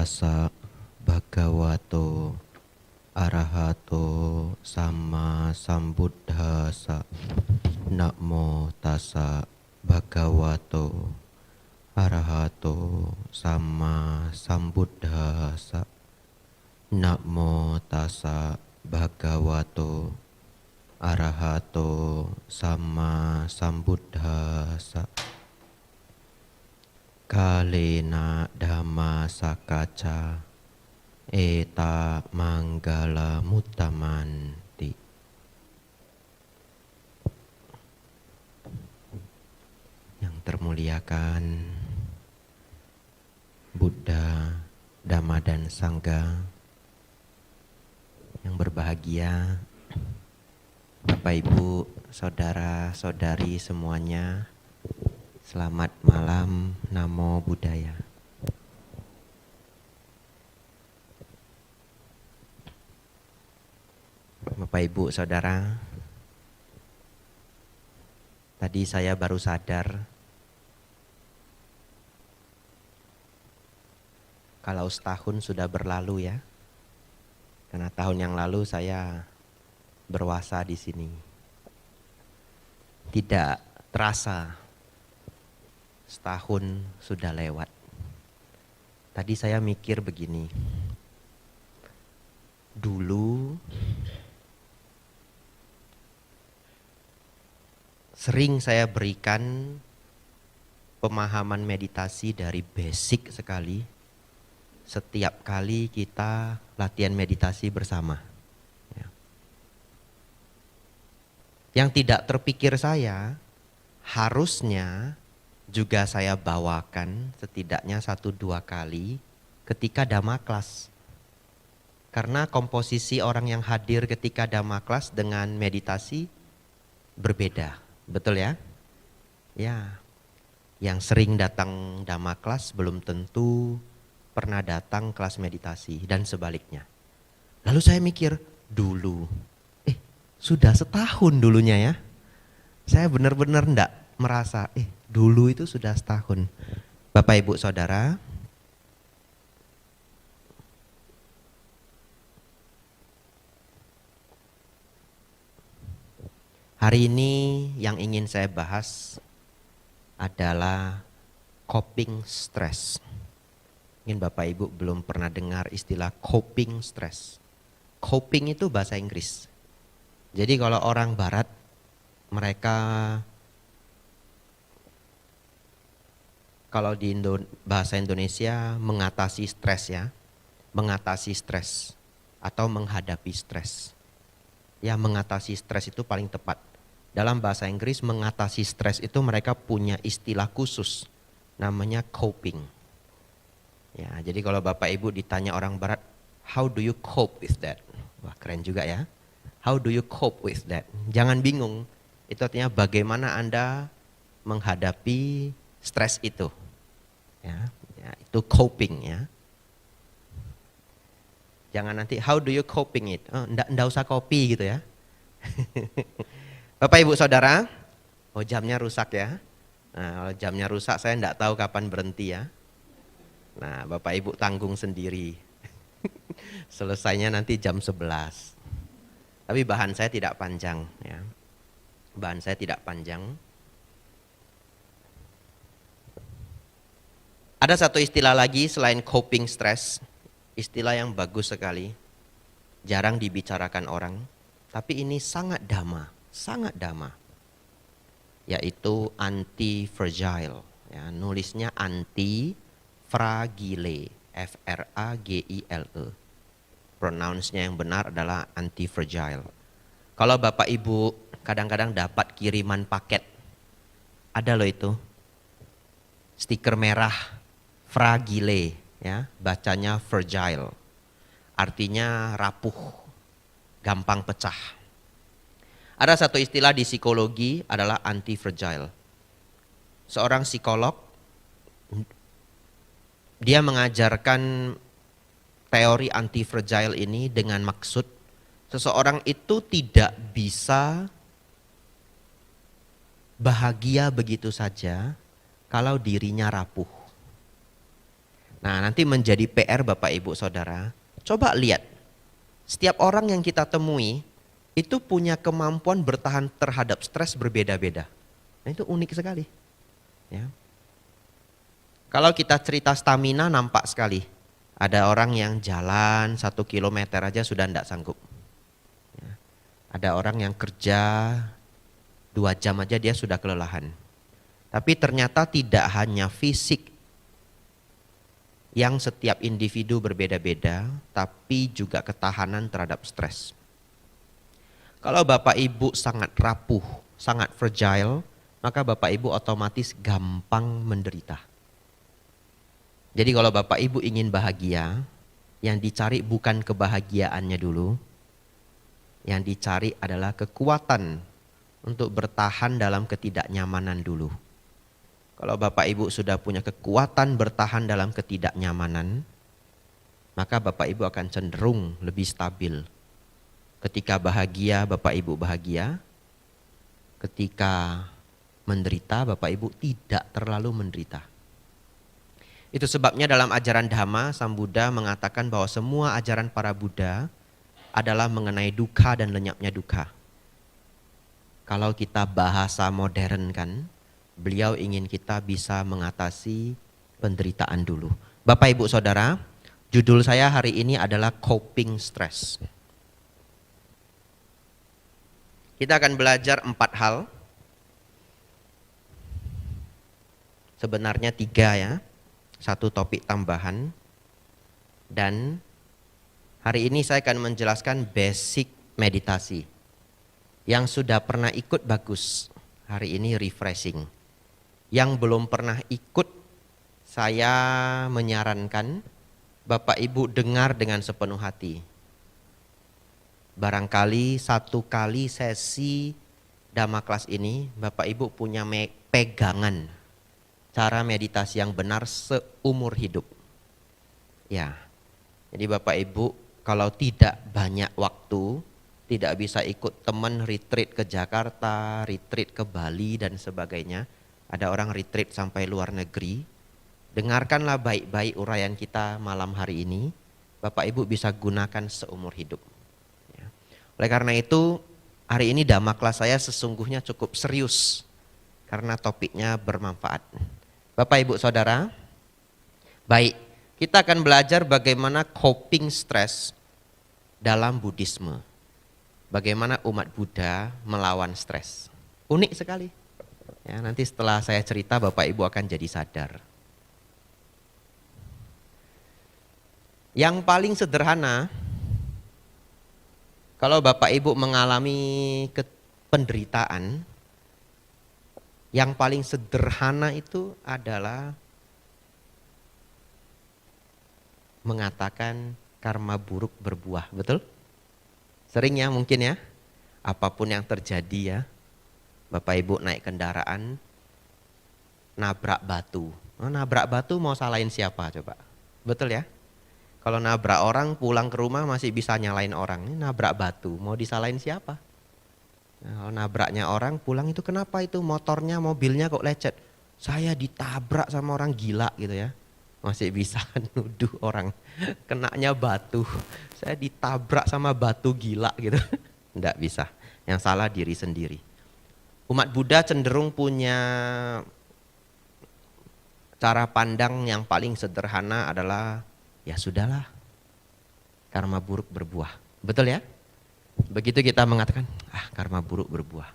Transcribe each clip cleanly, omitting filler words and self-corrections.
tassa bhagavato arahato sama sambuddhassa. Namo tassa bhagavato arahato sama sambuddhassa. Namo tassa bhagavato arahato sama sambuddhassa. Kalena dhamma sakaca eta manggala muttamanti. Yang termuliakan Buddha, Dhamma dan Sangha, yang berbahagia Bapak Ibu, saudara-saudari semuanya, selamat malam, Namo Buddhaya. Bapak Ibu, saudara, tadi saya baru sadar kalau setahun sudah berlalu ya. Karena tahun yang lalu saya berpuasa di sini. Tidak terasa setahun sudah lewat. Tadi saya mikir begini. Dulu sering saya berikan pemahaman meditasi dari basic sekali setiap kali kita latihan meditasi bersama. Yang tidak terpikir saya, harusnya juga saya bawakan setidaknya 1-2 kali ketika Dhamma Class. Karena komposisi orang yang hadir ketika Dhamma Class dengan meditasi berbeda. Betul ya? Ya, yang sering datang Dhamma Class belum tentu pernah datang kelas meditasi dan sebaliknya. Lalu saya mikir, dulu, sudah setahun dulunya ya. Saya benar-benar enggak merasa, dulu itu sudah setahun. Bapak Ibu Saudara, hari ini yang ingin saya bahas adalah coping stress. Mungkin Bapak Ibu belum pernah dengar istilah coping stress. Coping itu bahasa Inggris. Jadi kalau orang barat, mereka kalau di bahasa Indonesia mengatasi stres ya. Mengatasi stres atau menghadapi stres. Ya, mengatasi stres itu paling tepat. Dalam bahasa Inggris mengatasi stres itu mereka punya istilah khusus. Namanya coping. Ya, jadi kalau Bapak Ibu ditanya orang barat, how do you cope with that? Wah, keren juga ya. How do you cope with that? Jangan bingung. Itu artinya bagaimana Anda menghadapi stres itu. Ya, itu coping ya. Jangan nanti how do you coping it? Enggak usah copy gitu ya. Bapak Ibu Saudara, jamnya rusak ya. Nah, kalau jamnya rusak saya enggak tahu kapan berhenti ya. Nah, Bapak Ibu tanggung sendiri. Selesainya nanti jam 11. Tapi bahan saya tidak panjang ya. Bahan saya tidak panjang. Ada satu istilah lagi selain coping stress, istilah yang bagus sekali. Jarang dibicarakan orang, tapi ini sangat dhamma, yaitu anti-fragile. Ya, nulisnya anti-fragile, F-R-A-G-I-L-E. Pronounce-nya yang benar adalah anti-fragile. Kalau Bapak Ibu kadang-kadang dapat kiriman paket, ada loh itu, stiker merah, fragile, ya, bacanya fragile. Artinya rapuh, gampang pecah. Ada satu istilah di psikologi adalah anti-fragile. Seorang psikolog, dia mengajarkan teori anti-fragile ini dengan maksud seseorang itu tidak bisa bahagia begitu saja kalau dirinya rapuh. Nah, nanti menjadi PR Bapak Ibu Saudara, coba lihat, setiap orang yang kita temui itu punya kemampuan bertahan terhadap stres berbeda-beda. Nah, itu unik sekali. Ya. Kalau kita cerita stamina nampak sekali. Ada orang yang jalan 1 kilometer aja sudah tidak sanggup. Ya. Ada orang yang kerja 2 jam aja dia sudah kelelahan. Tapi ternyata tidak hanya fisik yang setiap individu berbeda-beda, tapi juga ketahanan terhadap stres. Kalau Bapak Ibu sangat rapuh, sangat fragile, maka Bapak Ibu otomatis gampang menderita. Jadi kalau Bapak Ibu ingin bahagia, yang dicari bukan kebahagiaannya dulu, yang dicari adalah kekuatan untuk bertahan dalam ketidaknyamanan dulu. Kalau Bapak Ibu sudah punya kekuatan bertahan dalam ketidaknyamanan, maka Bapak Ibu akan cenderung lebih stabil. Ketika bahagia, Bapak Ibu bahagia. Ketika menderita, Bapak Ibu tidak terlalu menderita. Itu sebabnya dalam ajaran Dhamma, Sang Buddha mengatakan bahwa semua ajaran para Buddha adalah mengenai dukkha dan lenyapnya dukkha. Kalau kita bahasa modern kan, beliau ingin kita bisa mengatasi penderitaan dulu. Bapak Ibu Saudara, judul saya hari ini adalah coping stress. Kita akan belajar 4 hal. Sebenarnya 3 ya. 1 topik tambahan. Dan hari ini saya akan menjelaskan basic meditasi. Yang sudah pernah ikut bagus. Hari ini refreshing. Yang belum pernah ikut, saya menyarankan Bapak Ibu dengar dengan sepenuh hati. Barangkali 1 kali sesi Dhamma kelas ini Bapak Ibu punya pegangan cara meditasi yang benar seumur hidup. Ya. Jadi Bapak Ibu kalau tidak banyak waktu, tidak bisa ikut teman retreat ke Jakarta, retreat ke Bali dan sebagainya. Ada orang retreat sampai luar negeri. Dengarkanlah baik-baik uraian kita malam hari ini. Bapak Ibu bisa gunakan seumur hidup. Ya. Oleh karena itu, hari ini Dhamma kelas saya sesungguhnya cukup serius. Karena topiknya bermanfaat. Bapak Ibu Saudara, baik, kita akan belajar bagaimana coping stress dalam Buddhisme. Bagaimana umat Buddha melawan stres. Unik sekali. Ya, nanti setelah saya cerita Bapak Ibu akan jadi sadar. Yang paling sederhana, kalau Bapak Ibu mengalami penderitaan, yang paling sederhana itu adalah mengatakan karma buruk berbuah, betul? Sering ya mungkin ya, apapun yang terjadi ya, Bapak Ibu naik kendaraan, nabrak batu. Oh, nabrak batu mau salahin siapa coba? Betul ya? Kalau nabrak orang pulang ke rumah masih bisa nyalain orang. Ini nabrak batu, mau disalahin siapa? Nah, kalau nabraknya orang pulang itu kenapa itu motornya, mobilnya kok lecet? Saya ditabrak sama orang gila gitu ya. Masih bisa nuduh orang kenanya batu. Saya ditabrak sama batu gila gitu. Enggak bisa. Yang salah diri sendiri. Umat Buddha cenderung punya cara pandang yang paling sederhana adalah ya sudahlah, karma buruk berbuah. Betul ya? Begitu kita mengatakan, karma buruk berbuah.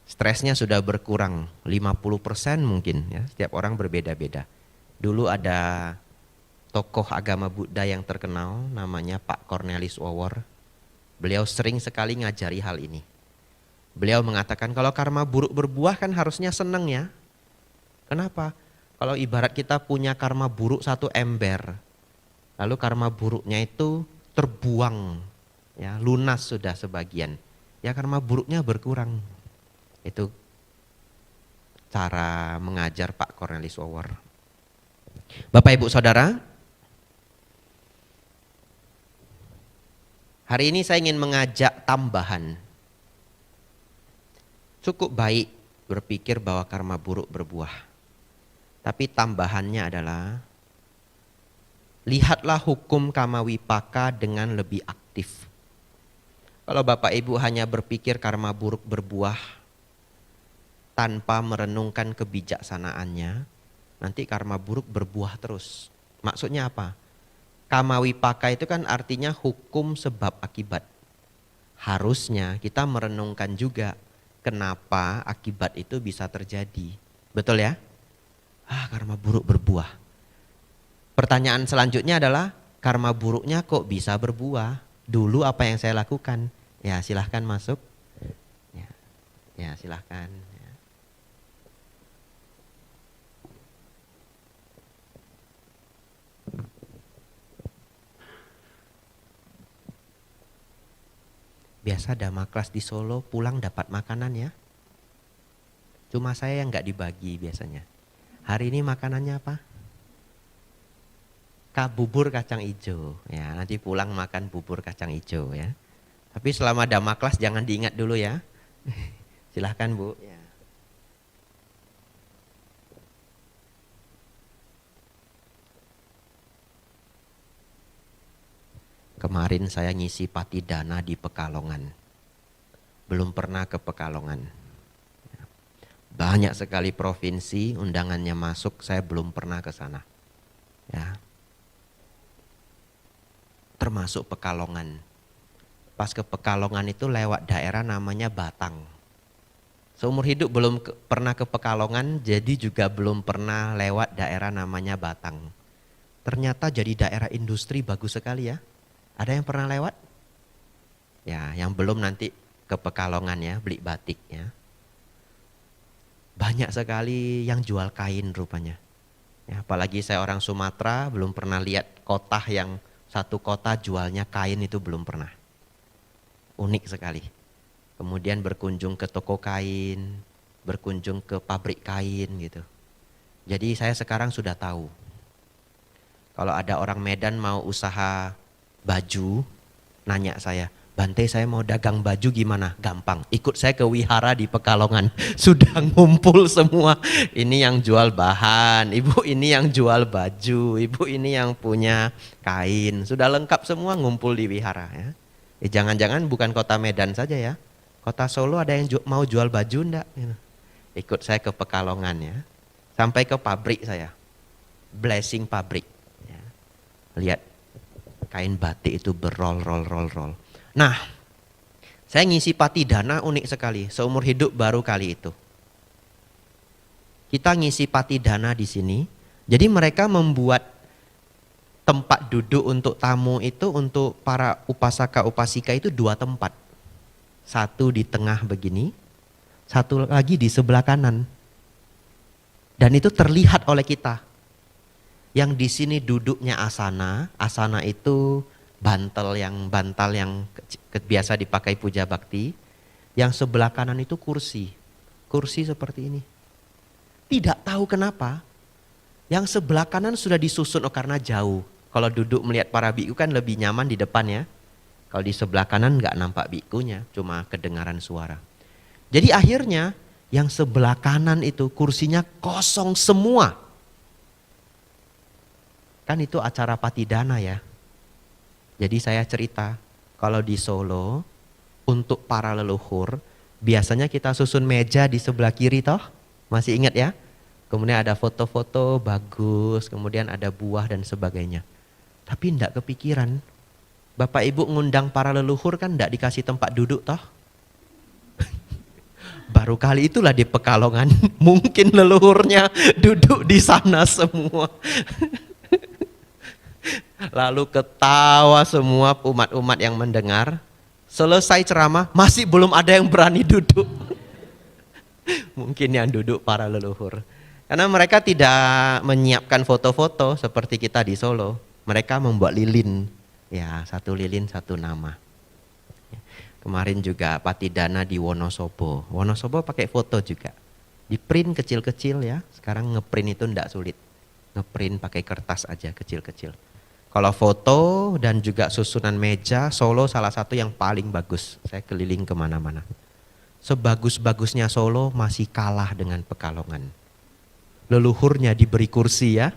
Stresnya sudah berkurang 50% mungkin ya, setiap orang berbeda-beda. Dulu ada tokoh agama Buddha yang terkenal namanya Pak Cornelis Wawor. Beliau sering sekali ngajari hal ini. Beliau mengatakan kalau karma buruk berbuah kan harusnya seneng ya. Kenapa? Kalau ibarat kita punya karma buruk 1 ember, lalu karma buruknya itu terbuang, ya lunas sudah sebagian, ya karma buruknya berkurang. Itu cara mengajar Pak Cornelis Wawor. Bapak Ibu Saudara, hari ini saya ingin mengajak tambahan. Cukup baik berpikir bahwa karma buruk berbuah. Tapi tambahannya adalah lihatlah hukum kamawipaka dengan lebih aktif. Kalau Bapak Ibu hanya berpikir karma buruk berbuah tanpa merenungkan kebijaksanaannya, nanti karma buruk berbuah terus. Maksudnya apa? Kamawipaka itu kan artinya hukum sebab akibat. Harusnya kita merenungkan juga kenapa akibat itu bisa terjadi. Betul ya? Karma buruk berbuah. Pertanyaan selanjutnya adalah karma buruknya kok bisa berbuah? Dulu apa yang saya lakukan? Ya silahkan masuk. Ya silahkan. Biasa dhamma kelas di Solo pulang dapat makanan ya. Cuma saya yang nggak dibagi biasanya. Hari ini makanannya apa? Bubur kacang hijau. Ya, nanti pulang makan bubur kacang hijau ya. Tapi selama dhamma kelas jangan diingat dulu ya. Silahkan Bu. Ya. Kemarin saya ngisi patidana di Pekalongan. Belum pernah ke Pekalongan. Banyak sekali provinsi undangannya masuk, saya belum pernah ke sana. Ya. Termasuk Pekalongan. Pas ke Pekalongan itu lewat daerah namanya Batang. Seumur hidup belum pernah ke Pekalongan, jadi juga belum pernah lewat daerah namanya Batang. Ternyata jadi daerah industri bagus sekali ya. Ada yang pernah lewat? Ya, yang belum nanti ke Pekalongan ya, beli batik ya. Banyak sekali yang jual kain rupanya. Ya, apalagi saya orang Sumatera, belum pernah lihat kota yang satu kota jualnya kain itu belum pernah. Unik sekali. Kemudian berkunjung ke toko kain, berkunjung ke pabrik kain gitu. Jadi saya sekarang sudah tahu. Kalau ada orang Medan mau usaha baju, nanya saya, Bante saya mau dagang baju gimana? Gampang, ikut saya ke wihara di Pekalongan. Sudah ngumpul semua. Ini yang jual bahan, ibu ini yang jual baju, ibu ini yang punya kain. Sudah lengkap semua ngumpul di wihara ya. Jangan-jangan bukan kota Medan saja ya. Kota Solo ada yang mau jual baju enggak? Ikut saya ke Pekalongan ya. Sampai ke pabrik saya. Blessing pabrik. Ya. Lihat kain batik itu berroll. Nah, saya ngisi patidana unik sekali. Seumur hidup baru kali itu. Kita ngisi patidana di sini. Jadi mereka membuat tempat duduk untuk tamu itu untuk para upasaka upasika itu 2 tempat. Satu di tengah begini, satu lagi di sebelah kanan. Dan itu terlihat oleh kita. Yang di sini duduknya asana, asana itu bantal yang biasa dipakai puja bakti. Yang sebelah kanan itu kursi, kursi seperti ini. Tidak tahu kenapa, yang sebelah kanan sudah disusun karena jauh. Kalau duduk melihat para biku kan lebih nyaman di depan ya. Kalau di sebelah kanan nggak nampak bikunya, cuma kedengaran suara. Jadi akhirnya yang sebelah kanan itu kursinya kosong semua. Kan itu acara patidana ya. Jadi saya cerita, kalau di Solo untuk para leluhur biasanya kita susun meja di sebelah kiri toh. Masih ingat ya? Kemudian ada foto-foto bagus, kemudian ada buah dan sebagainya. Tapi enggak kepikiran. Bapak Ibu ngundang para leluhur kan enggak dikasih tempat duduk toh. Baru kali itulah di Pekalongan mungkin leluhurnya duduk di sana semua. Lalu ketawa semua umat-umat yang mendengar. Selesai ceramah masih belum ada yang berani duduk. Mungkin yang duduk para leluhur. Karena mereka tidak menyiapkan foto-foto seperti kita di Solo. Mereka membuat lilin, ya 1 lilin 1 nama. Kemarin juga patidana di Wonosobo. Wonosobo pakai foto juga. Di print kecil-kecil ya. Sekarang ngeprint itu enggak sulit. Ngeprint pakai kertas aja kecil-kecil. Kalau foto dan juga susunan meja, Solo salah satu yang paling bagus. Saya keliling kemana-mana. Sebagus-bagusnya Solo masih kalah dengan Pekalongan. Leluhurnya diberi kursi ya.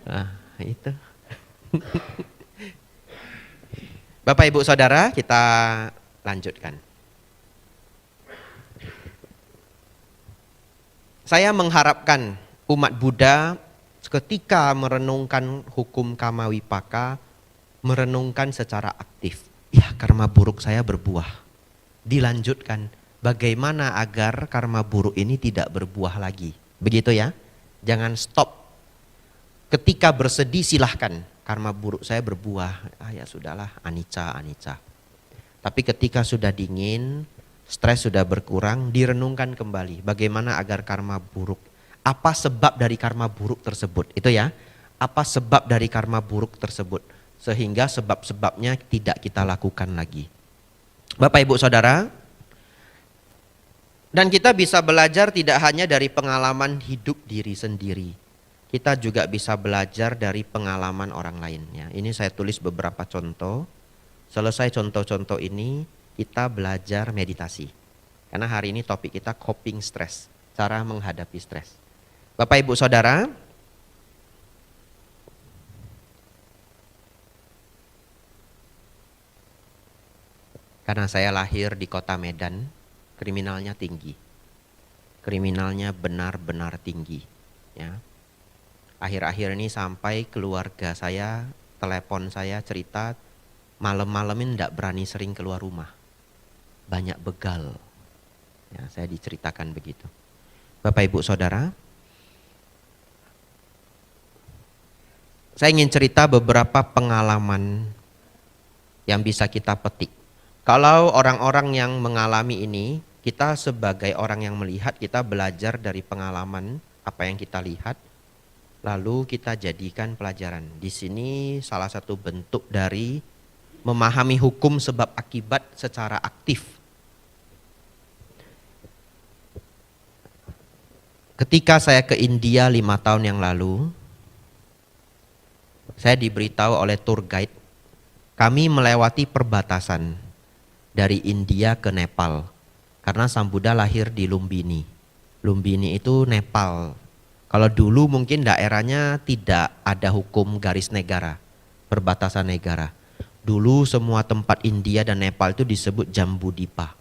Nah, itu. Bapak Ibu Saudara, kita lanjutkan. Saya mengharapkan umat Buddha ketika merenungkan hukum Kama Wipaka, merenungkan secara aktif. Ya, karma buruk saya berbuah. Dilanjutkan, bagaimana agar karma buruk ini tidak berbuah lagi. Begitu ya, jangan stop. Ketika bersedih silahkan, karma buruk saya berbuah. Ya sudahlah, anicca, anicca. Tapi ketika sudah dingin, stres sudah berkurang, direnungkan kembali. Bagaimana agar karma buruk, apa sebab dari karma buruk tersebut, itu ya. Apa sebab dari karma buruk tersebut, sehingga sebab-sebabnya tidak kita lakukan lagi. Bapak Ibu Saudara, dan kita bisa belajar tidak hanya dari pengalaman hidup diri sendiri. Kita juga bisa belajar dari pengalaman orang lain. Ya, ini saya tulis beberapa contoh. Selesai contoh-contoh ini, kita belajar meditasi. Karena hari ini topik kita coping stress, cara menghadapi stres. Bapak Ibu Saudara, karena saya lahir di kota Medan, kriminalnya tinggi. Kriminalnya benar-benar tinggi. Ya. Akhir-akhir ini sampai keluarga saya, telepon saya cerita, malam-malam ini tidak berani sering keluar rumah. Banyak begal. Ya, saya diceritakan begitu. Bapak Ibu Saudara, saya ingin cerita beberapa pengalaman yang bisa kita petik. Kalau orang-orang yang mengalami ini, kita sebagai orang yang melihat, kita belajar dari pengalaman apa yang kita lihat, lalu kita jadikan pelajaran. Di sini salah satu bentuk dari memahami hukum sebab akibat secara aktif. Ketika saya ke India 5 tahun yang lalu, saya diberitahu oleh tour guide, kami melewati perbatasan dari India ke Nepal. Karena Sang Buddha lahir di Lumbini. Lumbini itu Nepal. Kalau dulu mungkin daerahnya tidak ada hukum garis negara, perbatasan negara. Dulu semua tempat India dan Nepal itu disebut Jambudipa.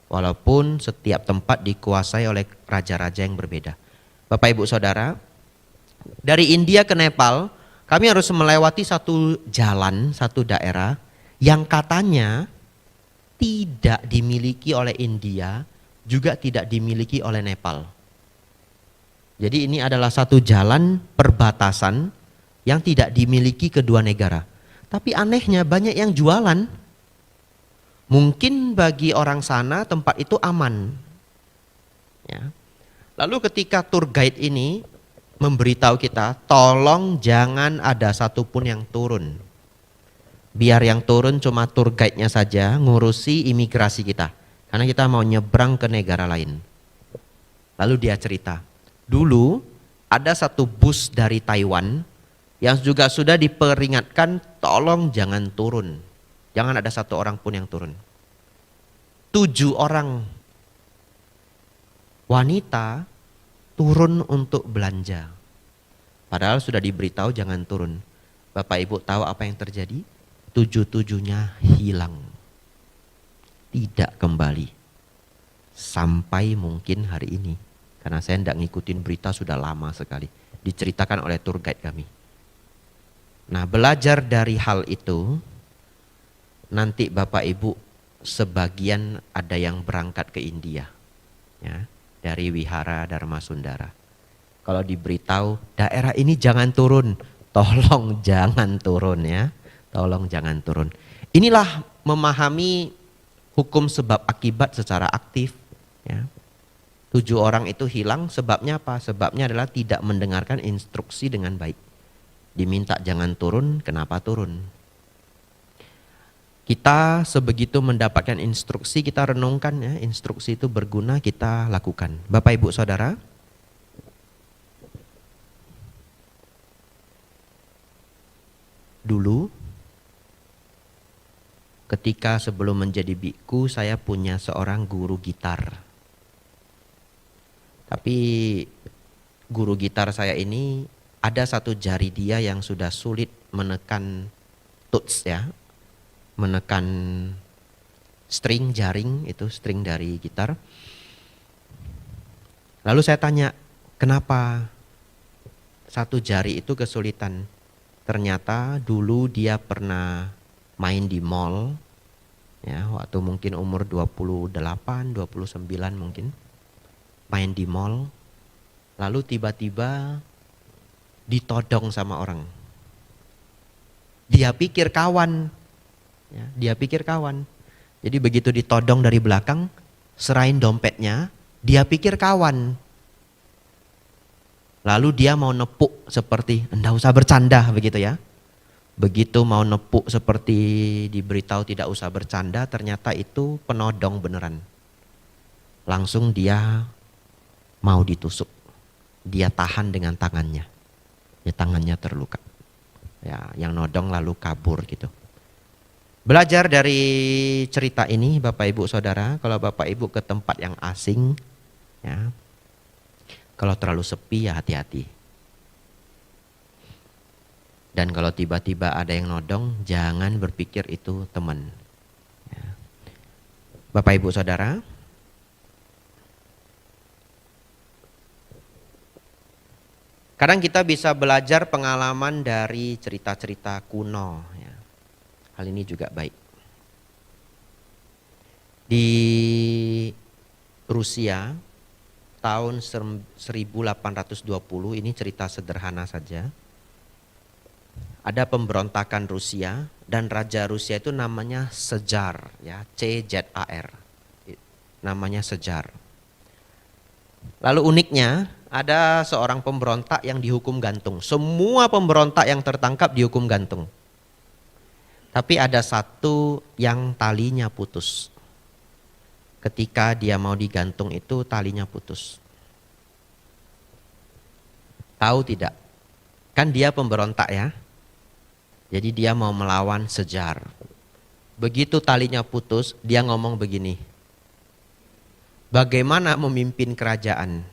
Walaupun setiap tempat dikuasai oleh raja-raja yang berbeda. Bapak Ibu Saudara, dari India ke Nepal, kami harus melewati satu jalan, satu daerah yang katanya tidak dimiliki oleh India, juga tidak dimiliki oleh Nepal. Jadi ini adalah satu jalan perbatasan yang tidak dimiliki kedua negara. Tapi anehnya banyak yang jualan. Mungkin bagi orang sana tempat itu aman. Ya. Lalu ketika tour guide ini memberitahu kita, tolong jangan ada satupun yang turun. Biar yang turun cuma tour guide-nya saja, ngurusi imigrasi kita. Karena kita mau nyebrang ke negara lain. Lalu dia cerita, dulu ada satu bus dari Taiwan yang juga sudah diperingatkan, tolong jangan turun. Jangan ada satu orang pun yang turun. 7 orang wanita turun untuk belanja. Padahal sudah diberitahu jangan turun. Bapak Ibu tahu apa yang terjadi? 7-7-nya hilang. Tidak kembali. Sampai mungkin hari ini. Karena saya tidak ngikutin berita sudah lama sekali. Diceritakan oleh tour guide kami. Nah, belajar dari hal itu, nanti Bapak Ibu sebagian ada yang berangkat ke India. Ya, dari Wihara Dharma Sundara. Kalau diberitahu daerah ini jangan turun, tolong jangan turun ya. Tolong jangan turun. Inilah memahami hukum sebab akibat secara aktif. Ya. 7 orang itu hilang, sebabnya apa? Sebabnya adalah tidak mendengarkan instruksi dengan baik. Diminta jangan turun, kenapa turun? Kita sebegitu mendapatkan instruksi, kita renungkan ya, instruksi itu berguna, kita lakukan. Bapak Ibu Saudara, dulu ketika sebelum menjadi biku, saya punya seorang guru gitar. Tapi guru gitar saya ini ada satu jari dia yang sudah sulit menekan tuts ya, menekan string jaring, itu string dari gitar. Lalu saya tanya, kenapa satu jari itu kesulitan? Ternyata dulu dia pernah main di mall, ya, waktu mungkin umur 28, 29 mungkin. Main di mall, lalu tiba-tiba ditodong sama orang. Dia pikir kawan, ya, dia pikir kawan. Jadi begitu ditodong dari belakang, serahin dompetnya, dia pikir kawan. Lalu dia mau nepuk seperti, enggak usah bercanda begitu ya. Begitu mau nepuk seperti diberitahu tidak usah bercanda, ternyata itu penodong beneran. Langsung dia mau ditusuk. Dia tahan dengan tangannya. Ya, tangannya terluka. Ya, yang nodong lalu kabur gitu. Belajar dari cerita ini Bapak Ibu Saudara, kalau Bapak Ibu ke tempat yang asing, ya, kalau terlalu sepi ya hati-hati. Dan kalau tiba-tiba ada yang nodong, jangan berpikir itu teman. Ya. Bapak Ibu Saudara, kadang kita bisa belajar pengalaman dari cerita-cerita kuno. Ya. Hal ini juga baik. Di Rusia tahun 1820, ini cerita sederhana saja. Ada pemberontakan Rusia dan raja Rusia itu namanya Cezar, ya, C-Z-A-R. Namanya Cezar. Lalu uniknya ada seorang pemberontak yang dihukum gantung. Semua pemberontak yang tertangkap dihukum gantung. Tapi ada satu yang talinya putus. Ketika dia mau digantung itu talinya putus. Tahu tidak? Kan dia pemberontak ya. Jadi dia mau melawan Cezar. Begitu talinya putus, dia ngomong begini. Bagaimana memimpin kerajaan?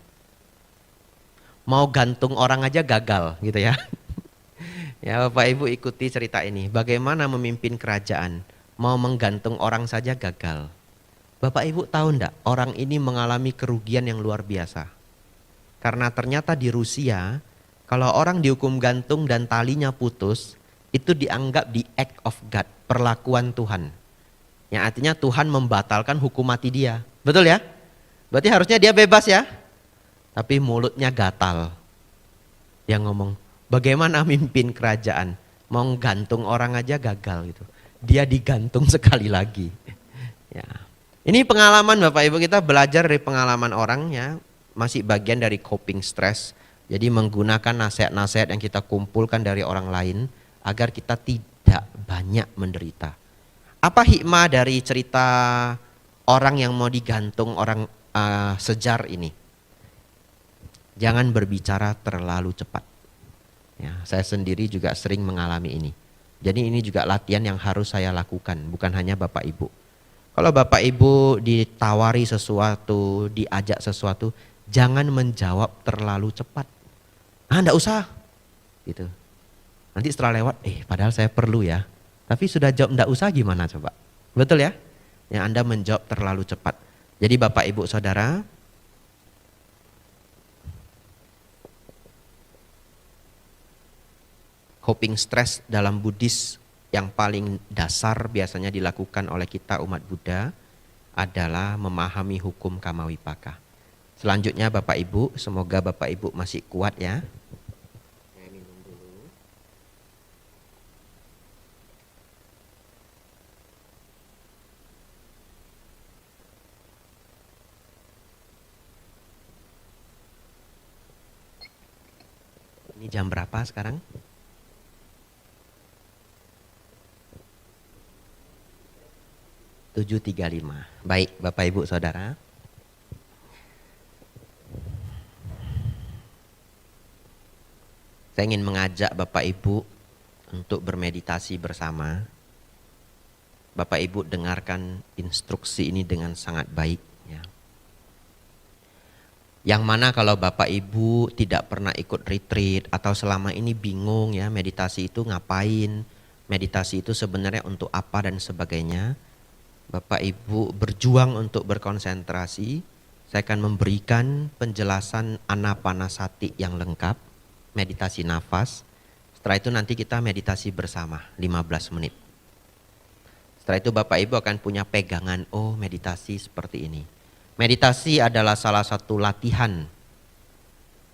Mau gantung orang aja gagal gitu ya. Ya Bapak Ibu ikuti cerita ini. Bagaimana memimpin kerajaan? Mau menggantung orang saja gagal. Bapak Ibu tahu enggak? Orang ini mengalami kerugian yang luar biasa. Karena ternyata di Rusia, kalau orang dihukum gantung dan talinya putus, itu dianggap the act of God, perlakuan Tuhan. Yang artinya Tuhan membatalkan hukum mati dia. Betul ya? Berarti harusnya dia bebas ya? Tapi mulutnya gatal. Dia ngomong, bagaimana mimpin kerajaan? Mau gantung orang aja gagal gitu. Dia digantung sekali lagi. Ya. Ini pengalaman Bapak Ibu, kita belajar dari pengalaman orang ya. Masih bagian dari coping stress. Jadi menggunakan nasihat-nasihat yang kita kumpulkan dari orang lain agar kita tidak banyak menderita. Apa hikmah dari cerita orang yang mau digantung orang Cezar ini? Jangan berbicara terlalu cepat. Ya, saya sendiri juga sering mengalami ini. Jadi ini juga latihan yang harus saya lakukan, bukan hanya Bapak Ibu. Kalau Bapak Ibu ditawari sesuatu, diajak sesuatu, jangan menjawab terlalu cepat. Enggak usah. Gitu. Nanti setelah lewat, padahal saya perlu ya. Tapi sudah jawab enggak usah gimana coba? Betul ya? Yang Anda menjawab terlalu cepat. Jadi Bapak Ibu Saudara, coping stress dalam Buddhis yang paling dasar biasanya dilakukan oleh kita umat Buddha adalah memahami hukum Kamawipaka. Selanjutnya Bapak Ibu, semoga Bapak Ibu masih kuat ya. Saya minum dulu. Ini jam berapa sekarang? 7.35. Baik Bapak Ibu Saudara. Saya ingin mengajak Bapak Ibu untuk bermeditasi bersama. Bapak Ibu dengarkan instruksi ini dengan sangat baik. Ya. Yang mana kalau Bapak Ibu tidak pernah ikut retreat atau selama ini bingung ya meditasi itu ngapain, meditasi itu sebenarnya untuk apa dan sebagainya. Bapak Ibu berjuang untuk berkonsentrasi. Saya akan memberikan penjelasan anapanasati yang lengkap, meditasi nafas. Setelah itu nanti kita meditasi bersama 15 menit. Setelah itu Bapak Ibu akan punya pegangan, oh meditasi seperti ini. Meditasi adalah salah satu latihan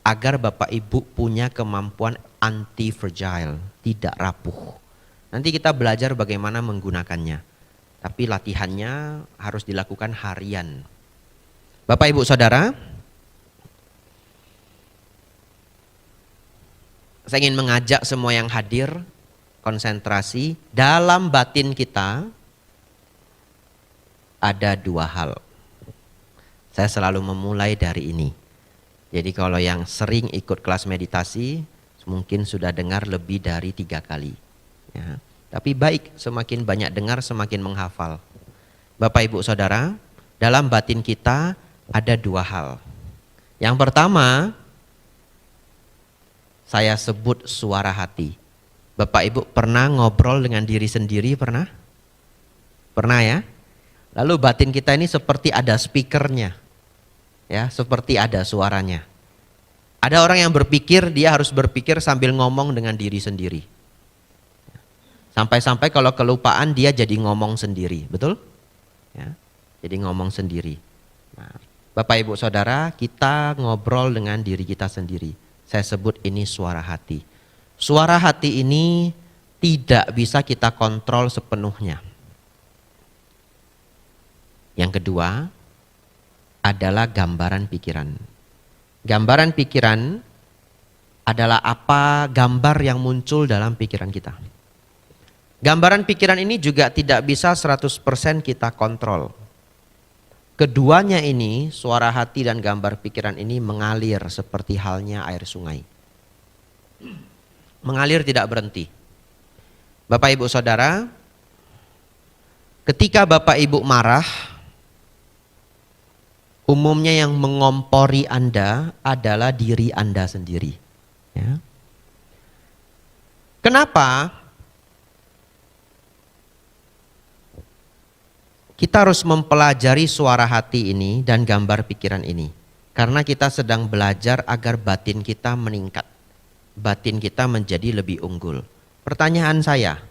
agar Bapak Ibu punya kemampuan anti-fragile, tidak rapuh. Nanti kita belajar bagaimana menggunakannya. Tapi latihannya harus dilakukan harian. Bapak Ibu Saudara, saya ingin mengajak semua yang hadir konsentrasi. Dalam batin kita ada dua hal. Saya selalu memulai dari ini. Jadi kalau yang sering ikut kelas meditasi mungkin sudah dengar lebih dari 3 kali. Ya. Tapi baik, semakin banyak dengar semakin menghafal. Bapak Ibu Saudara, dalam batin kita ada dua hal. Yang pertama, saya sebut suara hati. Bapak Ibu pernah ngobrol dengan diri sendiri, pernah? Pernah ya? Lalu batin kita ini seperti ada speakernya. Ya, seperti ada suaranya. Ada orang yang berpikir, dia harus berpikir sambil ngomong dengan diri sendiri. Sampai-sampai kalau kelupaan dia jadi ngomong sendiri, betul? Ya, jadi ngomong sendiri. Nah, Bapak Ibu Saudara, kita ngobrol dengan diri kita sendiri. Saya sebut ini suara hati. Suara hati ini tidak bisa kita kontrol sepenuhnya. Yang kedua adalah gambaran pikiran. Gambaran pikiran adalah apa gambar yang muncul dalam pikiran kita. Gambaran pikiran ini juga tidak bisa 100% kita kontrol. Keduanya ini, suara hati dan gambar pikiran ini mengalir seperti halnya air sungai. Mengalir tidak berhenti. Bapak Ibu Saudara, ketika Bapak Ibu marah, umumnya yang mengompori Anda adalah diri Anda sendiri. Ya. Kenapa? Kita harus mempelajari suara hati ini dan gambar pikiran ini. Karena kita sedang belajar agar batin kita meningkat. Batin kita menjadi lebih unggul. Pertanyaan saya,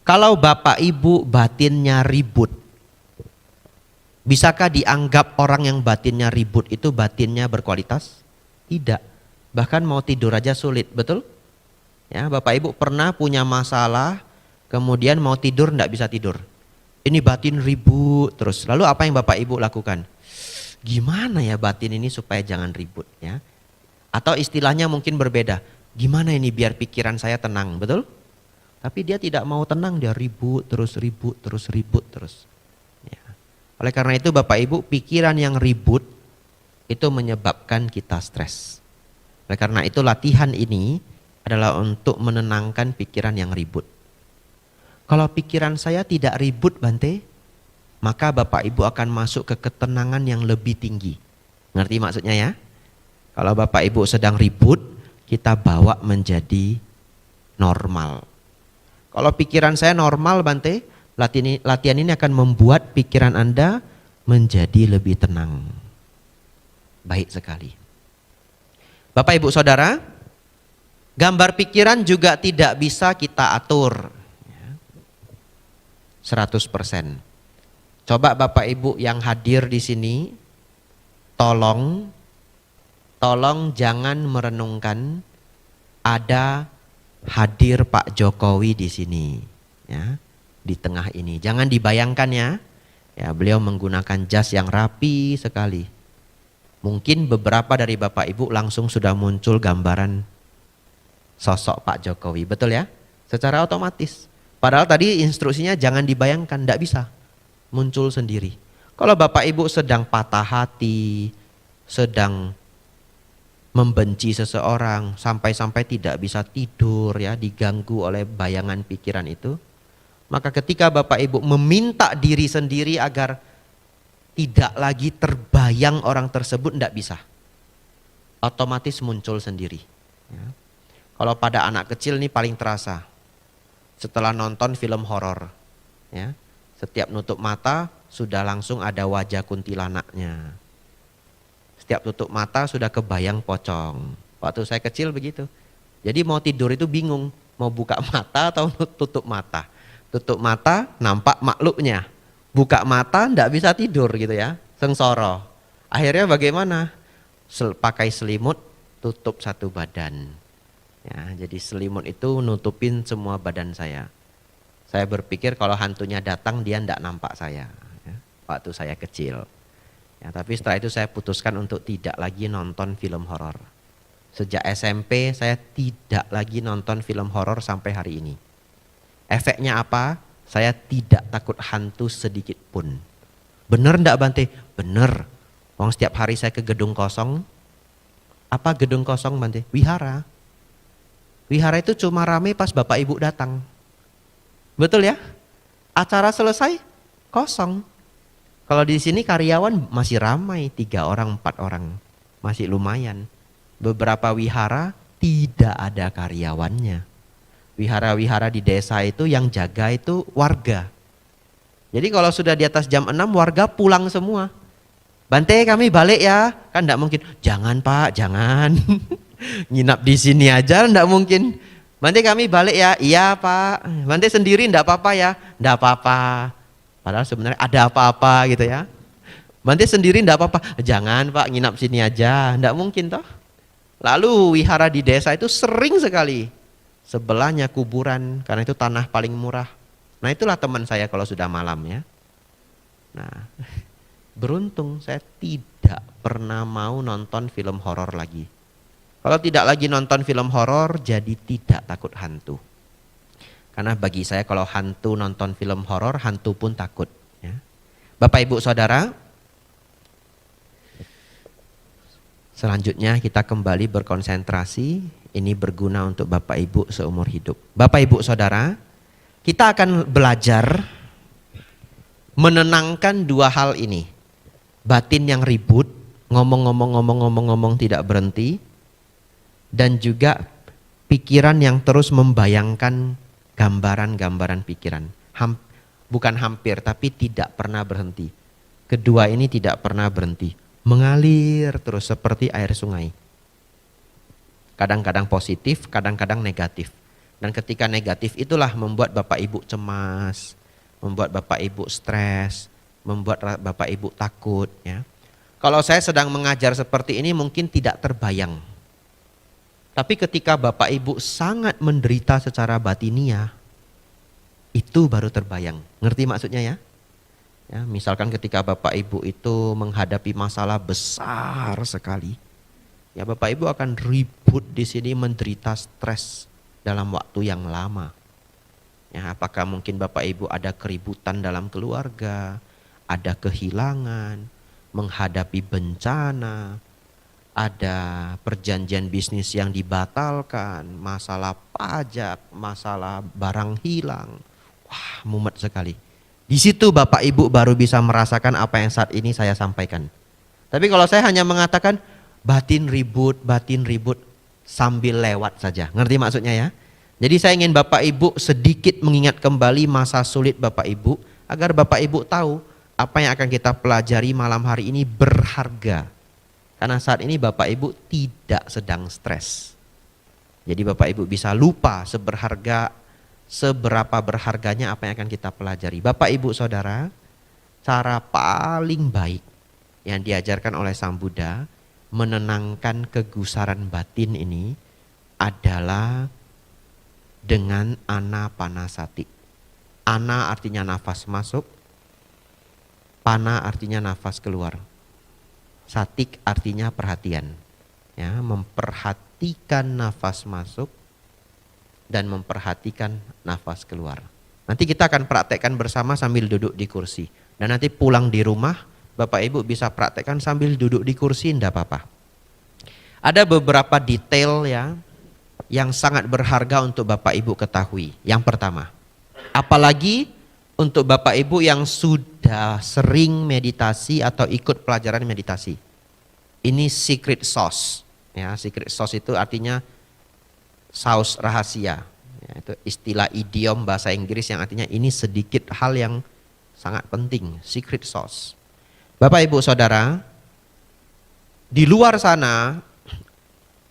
kalau Bapak Ibu batinnya ribut, bisakah dianggap orang yang batinnya ribut itu batinnya berkualitas? Tidak. Bahkan mau tidur aja sulit, betul? Ya, Bapak Ibu pernah punya masalah, kemudian mau tidur enggak bisa tidur. Ini batin ribut terus. Lalu apa yang Bapak Ibu lakukan? Gimana ya batin ini supaya jangan ribut ya? Atau istilahnya mungkin berbeda. Gimana ini biar pikiran saya tenang, betul? Tapi dia tidak mau tenang, dia ribut terus, ribut terus, ribut terus. Ya. Oleh karena itu Bapak Ibu, pikiran yang ribut itu menyebabkan kita stres. Oleh karena itu latihan ini adalah untuk menenangkan pikiran yang ribut. Kalau pikiran saya tidak ribut Bante, maka Bapak Ibu akan masuk ke ketenangan yang lebih tinggi. Ngerti maksudnya ya? Kalau Bapak Ibu sedang ribut, kita bawa menjadi normal. Kalau pikiran saya normal Bante, latihan ini akan membuat pikiran Anda menjadi lebih tenang. Baik sekali. Bapak Ibu Saudara, gambar pikiran juga tidak bisa kita atur 100%. Coba Bapak Ibu yang hadir di sini, tolong jangan merenungkan ada hadir Pak Jokowi di sini, ya, di tengah ini. Jangan dibayangkan ya, beliau menggunakan jas yang rapi sekali. Mungkin beberapa dari Bapak Ibu langsung sudah muncul gambaran sosok Pak Jokowi, betul ya? Secara otomatis. Padahal tadi instruksinya jangan dibayangkan, tidak bisa. Muncul sendiri. Kalau Bapak Ibu sedang patah hati, sedang membenci seseorang, sampai-sampai tidak bisa tidur ya, diganggu oleh bayangan pikiran itu, maka ketika Bapak Ibu meminta diri sendiri agar tidak lagi terbayang orang tersebut, tidak bisa. otomatis muncul sendiri. Ya. Kalau pada anak kecil ini paling terasa setelah nonton film horor. Ya. Setiap nutup mata sudah langsung ada wajah kuntilanaknya. Setiap tutup mata sudah kebayang pocong. Waktu saya kecil begitu. Jadi mau tidur itu bingung, mau buka mata atau tutup mata. Tutup mata nampak makhluknya. Buka mata ndak bisa tidur gitu ya, sengsara. Akhirnya bagaimana? Pakai selimut tutup satu badan. Ya, jadi selimut itu nutupin semua badan saya. Saya berpikir kalau hantunya datang dia ndak nampak saya. Ya, waktu saya kecil. Ya, tapi setelah itu saya putuskan untuk tidak lagi nonton film horor. Sejak SMP saya tidak lagi nonton film horor sampai hari ini. Efeknya apa? Saya tidak takut hantu sedikit pun. Bener ndak Bante? Bener. Wong setiap hari saya ke gedung kosong. Apa gedung kosong Bante? Wihara. Wihara itu cuma rame pas Bapak Ibu datang. Betul ya? Acara selesai kosong. Kalau di sini karyawan masih ramai, 3 orang, 4 orang. Masih lumayan. Beberapa wihara tidak ada karyawannya. Wihara-wihara di desa itu yang jaga itu warga. Jadi kalau sudah di atas jam 6 warga pulang semua. Bante kami balik ya. Kan enggak mungkin. Jangan Pak, jangan. Nginap di sini aja enggak mungkin. Bante kami balik ya. Iya Pak. Bante sendiri enggak apa-apa ya. Enggak apa-apa. Padahal sebenarnya ada apa-apa gitu ya. Bante sendiri enggak apa-apa. Jangan Pak, nginap sini aja. Enggak mungkin toh. Lalu wihara di desa itu sering sekali. Sebelahnya kuburan, karena itu tanah paling murah. Nah itulah teman saya kalau sudah malam ya. Nah beruntung saya tidak pernah mau nonton film horor lagi. Kalau tidak lagi nonton film horor jadi tidak takut hantu. Karena bagi saya kalau hantu nonton film horor, hantu pun takut. Ya. Bapak Ibu Saudara, selanjutnya kita kembali berkonsentrasi. Ini berguna untuk Bapak Ibu seumur hidup. Bapak Ibu Saudara, kita akan belajar menenangkan 2 hal ini. Batin yang ribut, ngomong tidak berhenti. Dan juga pikiran yang terus membayangkan gambaran-gambaran pikiran. Bukan hampir, tapi tidak pernah berhenti. Kedua ini tidak pernah berhenti. Mengalir terus seperti air sungai. Kadang-kadang positif, kadang-kadang negatif. Dan ketika negatif itulah membuat Bapak Ibu cemas, membuat Bapak Ibu stres, membuat Bapak Ibu takut. Ya. Kalau saya sedang mengajar seperti ini mungkin tidak terbayang. Tapi ketika Bapak Ibu sangat menderita secara batiniah, itu baru terbayang. Ngerti maksudnya ya? Ya, misalkan ketika Bapak Ibu itu menghadapi masalah besar sekali. Ya Bapak Ibu akan ribut di sini menderita stres dalam waktu yang lama. Ya, apakah mungkin Bapak Ibu ada keributan dalam keluarga, ada kehilangan, menghadapi bencana, ada perjanjian bisnis yang dibatalkan, masalah pajak, masalah barang hilang. Wah, mumet sekali. Di situ Bapak Ibu baru bisa merasakan apa yang saat ini saya sampaikan. Tapi kalau saya hanya mengatakan batin ribut sambil lewat saja. Ngerti maksudnya ya? Jadi saya ingin Bapak Ibu sedikit mengingat kembali masa sulit Bapak Ibu. Agar Bapak Ibu tahu apa yang akan kita pelajari malam hari ini berharga. Karena saat ini Bapak Ibu tidak sedang stres. Jadi Bapak Ibu bisa lupa seberapa berharganya apa yang akan kita pelajari. Bapak Ibu Saudara, cara paling baik yang diajarkan oleh Sang Buddha menenangkan kegusaran batin ini adalah dengan anapanasati. Ana artinya nafas masuk, pana artinya nafas keluar. Satik artinya perhatian. Ya, memperhatikan nafas masuk dan memperhatikan nafas keluar. Nanti kita akan praktekkan bersama sambil duduk di kursi. Dan nanti pulang di rumah Bapak Ibu bisa praktekkan sambil duduk di kursi, enggak apa-apa. Ada beberapa detail ya yang sangat berharga untuk Bapak Ibu ketahui. Yang pertama, apalagi untuk Bapak Ibu yang sudah sering meditasi atau ikut pelajaran meditasi. Ini secret sauce. Ya, secret sauce itu artinya saus rahasia. Ya, itu istilah idiom bahasa Inggris yang artinya ini sedikit hal yang sangat penting, secret sauce. Bapak Ibu Saudara, di luar sana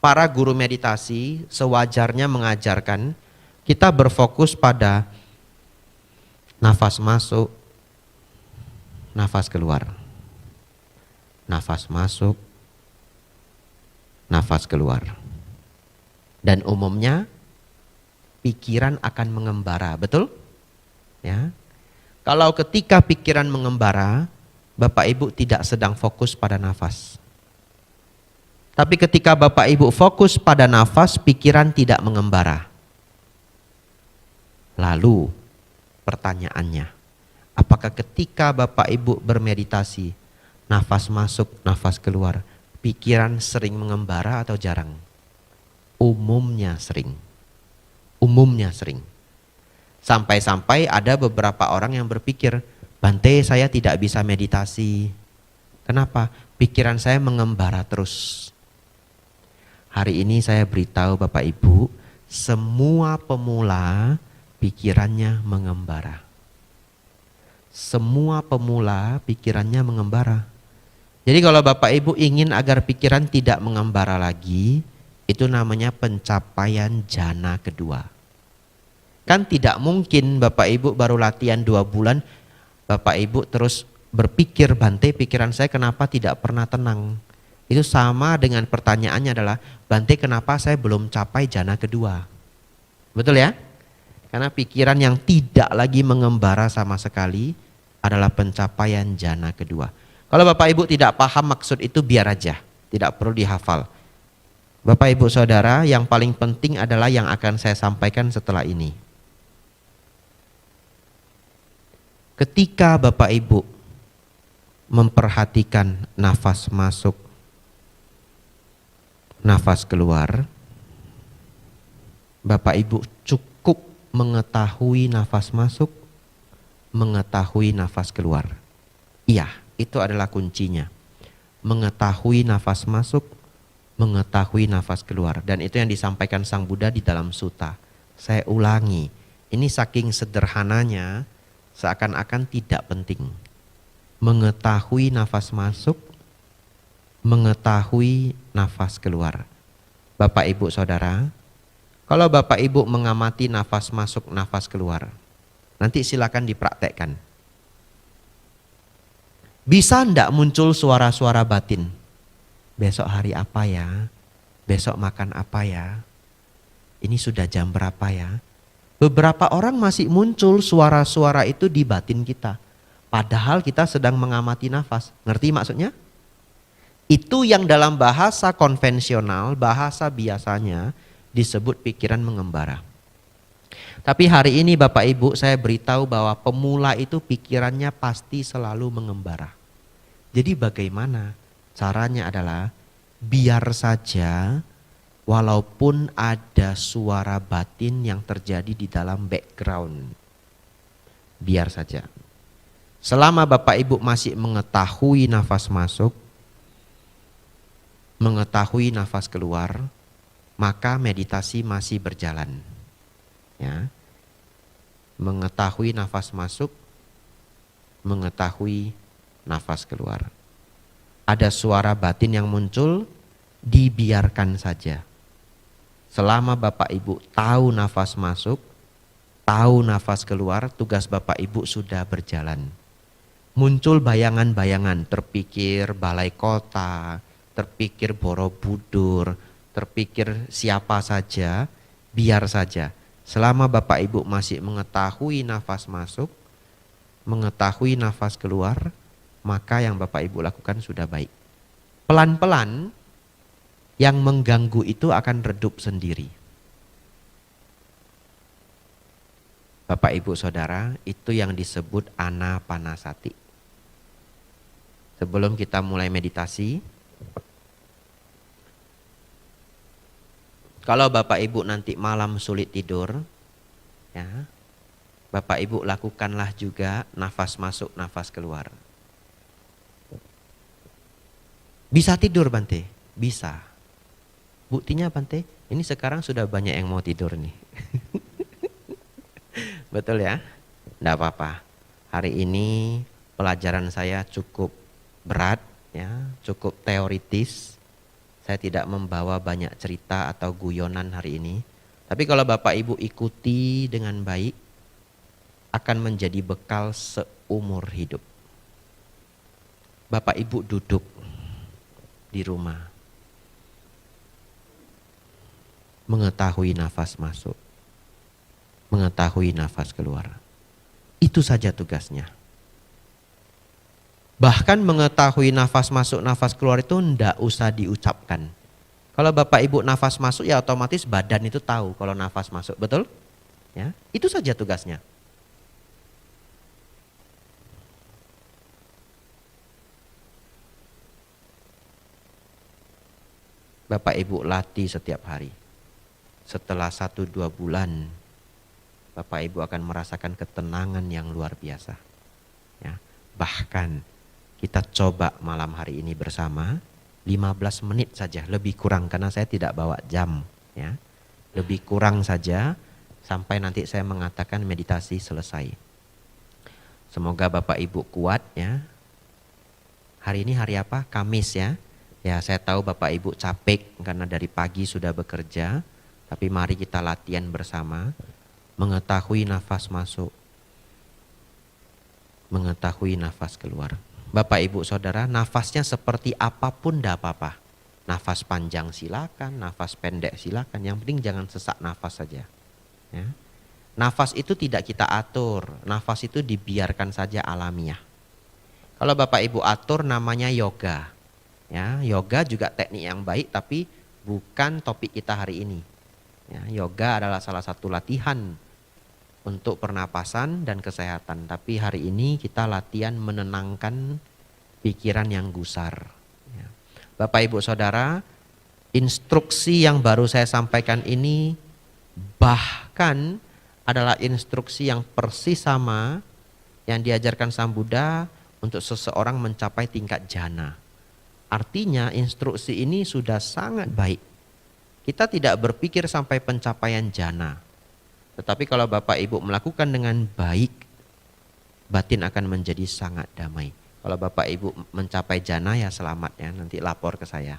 para guru meditasi sewajarnya mengajarkan kita berfokus pada nafas masuk, nafas keluar. Nafas masuk, nafas keluar. Dan umumnya pikiran akan mengembara, betul? Ya. Kalau ketika pikiran mengembara, Bapak Ibu tidak sedang fokus pada nafas. Tapi ketika Bapak Ibu fokus pada nafas, pikiran tidak mengembara. Lalu pertanyaannya, apakah ketika Bapak Ibu bermeditasi, nafas masuk, nafas keluar, pikiran sering mengembara atau jarang? Umumnya sering. Umumnya sering. Sampai-sampai ada beberapa orang yang berpikir, Bante, saya tidak bisa meditasi. Kenapa? Pikiran saya mengembara terus. Hari ini saya beritahu Bapak Ibu, semua pemula pikirannya mengembara. Semua pemula pikirannya mengembara. Jadi kalau Bapak Ibu ingin agar pikiran tidak mengembara lagi, itu namanya pencapaian jana kedua. Kan tidak mungkin Bapak Ibu baru latihan 2 bulan, Bapak Ibu terus berpikir, Bante, pikiran saya kenapa tidak pernah tenang. Itu sama dengan pertanyaannya adalah, Bante, kenapa saya belum capai jana kedua. Betul ya? Karena pikiran yang tidak lagi mengembara sama sekali adalah pencapaian jana kedua. Kalau Bapak Ibu tidak paham maksud itu, biar aja, tidak perlu dihafal. Bapak Ibu Saudara, yang paling penting adalah yang akan saya sampaikan setelah ini. Ketika Bapak Ibu memperhatikan nafas masuk, nafas keluar, Bapak Ibu cukup mengetahui nafas masuk, mengetahui nafas keluar. Iya, itu adalah kuncinya. Mengetahui nafas masuk, mengetahui nafas keluar. Dan itu yang disampaikan Sang Buddha di dalam sutta. Saya ulangi, ini saking sederhananya, seakan-akan tidak penting. Mengetahui nafas masuk, mengetahui nafas keluar. Bapak Ibu Saudara, kalau Bapak Ibu mengamati nafas masuk, nafas keluar, nanti silakan dipraktekkan. Bisa enggak muncul suara-suara batin? Besok hari apa ya? Besok makan apa ya? Ini sudah jam berapa ya? Beberapa orang masih muncul suara-suara itu di batin kita. Padahal kita sedang mengamati nafas. Ngerti maksudnya? Itu yang dalam bahasa konvensional, bahasa biasanya disebut pikiran mengembara. Tapi hari ini Bapak Ibu, saya beritahu bahwa pemula itu pikirannya pasti selalu mengembara. Jadi bagaimana? Caranya adalah biar saja walaupun ada suara batin yang terjadi di dalam background. Biar saja. Selama Bapak Ibu masih mengetahui nafas masuk, mengetahui nafas keluar, maka meditasi masih berjalan. Ya. Mengetahui nafas masuk, mengetahui nafas keluar. Ada suara batin yang muncul, dibiarkan saja. Selama Bapak Ibu tahu nafas masuk, tahu nafas keluar, tugas Bapak Ibu sudah berjalan. Muncul bayangan-bayangan, terpikir balai kota, terpikir Borobudur, terpikir siapa saja, biar saja. Selama Bapak Ibu masih mengetahui nafas masuk, mengetahui nafas keluar, maka yang Bapak Ibu lakukan sudah baik. Pelan-pelan yang mengganggu itu akan redup sendiri. Bapak Ibu Saudara, itu yang disebut anapanasati. Sebelum kita mulai meditasi, kalau Bapak Ibu nanti malam sulit tidur, ya, Bapak Ibu lakukanlah juga nafas masuk, nafas keluar. Bisa tidur Bante? Bisa. Buktinya Bante, ini sekarang sudah banyak yang mau tidur nih. Betul ya? Enggak apa-apa. Hari ini pelajaran saya cukup berat ya, cukup teoritis. Saya tidak membawa banyak cerita atau guyonan hari ini. Tapi kalau Bapak Ibu ikuti dengan baik, akan menjadi bekal seumur hidup. Bapak Ibu duduk di rumah, mengetahui nafas masuk, mengetahui nafas keluar. Itu saja tugasnya. Bahkan mengetahui nafas masuk, nafas keluar itu ndak usah diucapkan. Kalau Bapak Ibu nafas masuk ya otomatis badan itu tahu kalau nafas masuk, betul? Ya, itu saja tugasnya. Bapak Ibu latih setiap hari. Setelah 1-2 bulan, Bapak Ibu akan merasakan ketenangan yang luar biasa. Ya, bahkan kita coba malam hari ini bersama 15 menit saja, lebih kurang karena saya tidak bawa jam ya. Lebih kurang saja sampai nanti saya mengatakan meditasi selesai. Semoga Bapak Ibu kuat ya. Hari ini hari apa? Kamis ya. Ya, saya tahu Bapak Ibu capek karena dari pagi sudah bekerja, tapi mari kita latihan bersama mengetahui nafas masuk, mengetahui nafas keluar. Bapak Ibu Saudara, nafasnya seperti apapun tidak apa-apa. Nafas panjang silakan, nafas pendek silakan. Yang penting jangan sesak nafas saja. Ya. Nafas itu tidak kita atur, nafas itu dibiarkan saja alamiah. Kalau Bapak Ibu atur namanya yoga. Ya, yoga juga teknik yang baik tapi bukan topik kita hari ini. Ya, yoga adalah salah satu latihan untuk pernapasan dan kesehatan. Tapi hari ini kita latihan menenangkan pikiran yang gusar. Ya. Bapak Ibu Saudara, instruksi yang baru saya sampaikan ini bahkan adalah instruksi yang persis sama yang diajarkan Sang Buddha untuk seseorang mencapai tingkat jhana. Artinya instruksi ini sudah sangat baik. Kita tidak berpikir sampai pencapaian jhana. Tetapi kalau Bapak Ibu melakukan dengan baik, batin akan menjadi sangat damai. Kalau Bapak Ibu mencapai jhana ya selamat ya, nanti lapor ke saya.